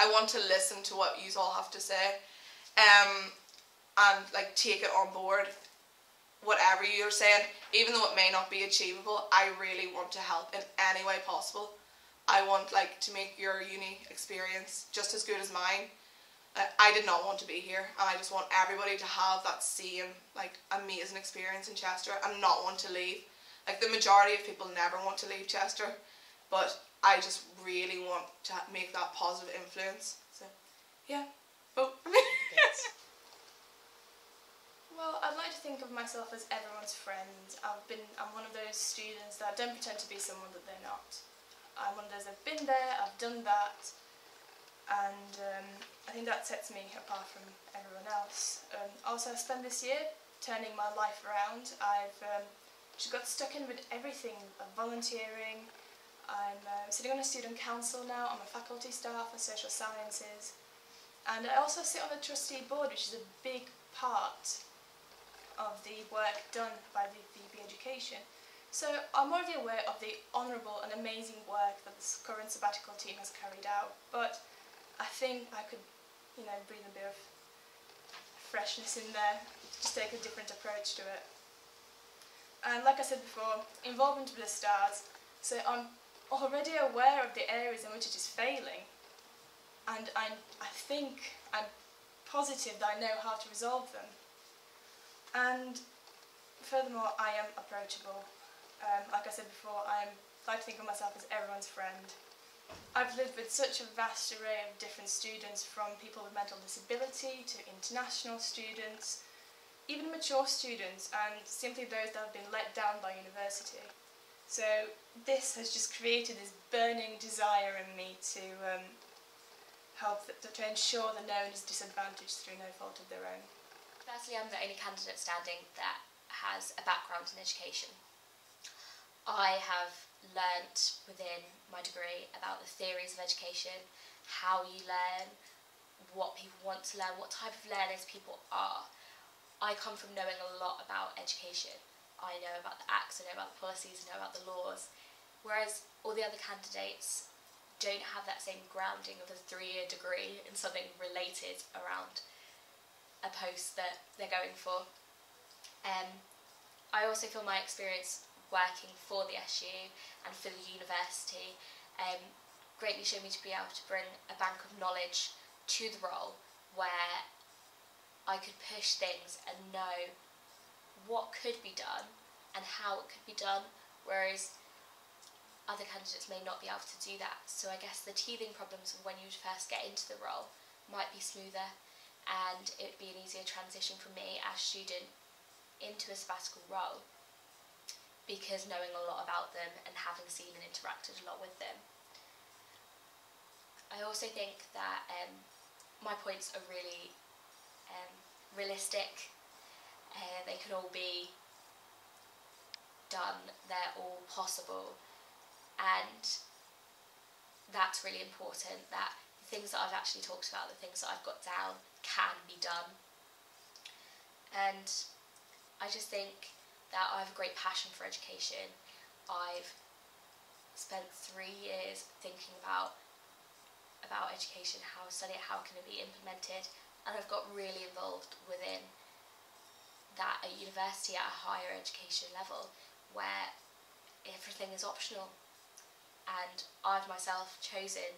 I want to listen to what you all have to say, and like take it on board. Whatever you're saying, even though it may not be achievable, I really want to help in any way possible. I want like to make your uni experience just as good as mine. I did not want to be here, and I just want everybody to have that same like amazing experience in Chester and not want to leave. Like the majority of people never want to leave Chester, but I just really want to make that positive influence. So yeah, vote for me. Well, I'd like to think of myself as everyone's friend. I'm one of those students that don't pretend to be someone that they're not. I'm one of those that've been there, I've done that, and I think that sets me apart from everyone else. Also, I spent this year turning my life around. I've just got stuck in with everything, volunteering. I'm sitting on a student council now. I'm a faculty staff for social sciences, and I also sit on the trustee board, which is a big part of the work done by the CSU Education. So I'm already aware of the honourable and amazing work that the current sabbatical team has carried out, but I think I could, breathe a bit of freshness in there, just take a different approach to it. And like I said before, involvement with the stars, so I'm already aware of the areas in which it is failing, and I'm positive that I know how to resolve them. And furthermore, I am approachable. Like I said before, I like to think of myself as everyone's friend. I've lived with such a vast array of different students, from people with mental disability to international students, even mature students, and simply those that have been let down by university. So this has just created this burning desire in me to to ensure that no one is disadvantaged through no fault of their own. Firstly, I'm the only candidate standing that has a background in education. I have learnt within my degree about the theories of education, how you learn, what people want to learn, what type of learners people are. I come from knowing a lot about education. I know about the acts, I know about the policies, I know about the laws, whereas all the other candidates don't have that same grounding of a 3-year degree in something related around a post that they're going for. I also feel my experience working for the SU and for the university greatly showed me to be able to bring a bank of knowledge to the role, where I could push things and know what could be done and how it could be done, whereas other candidates may not be able to do that. So I guess the teething problems of when you first get into the role might be smoother, and it would be an easier transition for me as a student into a sabbatical role, because knowing a lot about them and having seen and interacted a lot with them. I also think that my points are really realistic. They can all be done, they're all possible, and that's really important, that the things that I've actually talked about, the things that I've got down, can be done. And I just think that I have a great passion for education. I've spent 3 years thinking about education, how to study it, how can it be implemented, and I've got really involved within that at university, at a higher education level, where everything is optional, and I've myself chosen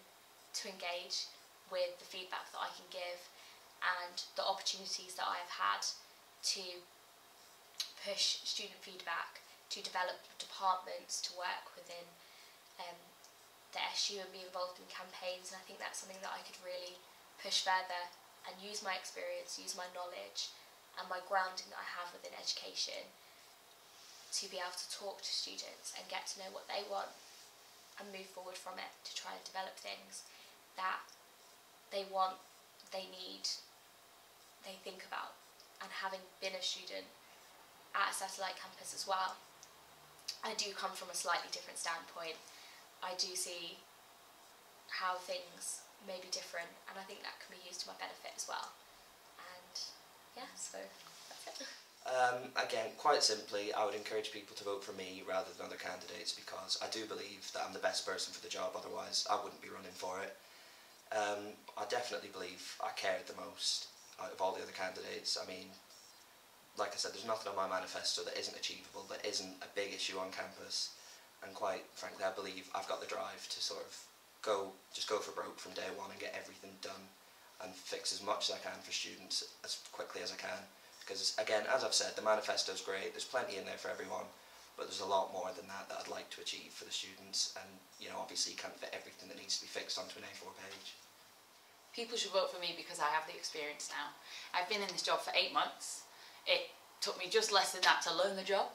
to engage with the feedback that I can give and the opportunities that I've had to push student feedback, to develop departments, to work within the SU and be involved in campaigns, and I think that's something that I could really push further and use my experience, use my knowledge and my grounding that I have within education to be able to talk to students and get to know what they want and move forward from it, to try and develop things that they want, they need, they think about. And having been a student at a satellite campus as well, I do come from a slightly different standpoint. I do see how things may be different, and I think that can be used to my benefit as well. And yeah, so that's it. Again, quite simply, I would encourage people to vote for me rather than other candidates, because I do believe that I'm the best person for the job, otherwise I wouldn't be running for it. I definitely believe I cared the most out of all the other candidates. I mean, like I said, there's nothing on my manifesto that isn't achievable, that isn't a big issue on campus, and quite frankly I believe I've got the drive to sort of go for broke from day one and get everything done and fix as much as I can for students as quickly as I can. Because again, as I've said, the manifesto's great, there's plenty in there for everyone, but there's a lot more than that I'd like to achieve for the students, and you know, obviously you can't fit everything that needs to be fixed onto an A4 page. People should vote for me because I have the experience now. I've been in this job for 8 months. It took me just less than that to learn the job,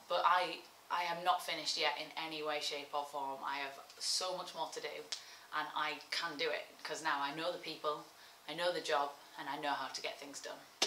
but I am not finished yet in any way, shape or form. I have so much more to do, and I can do it because now I know the people, I know the job, and I know how to get things done.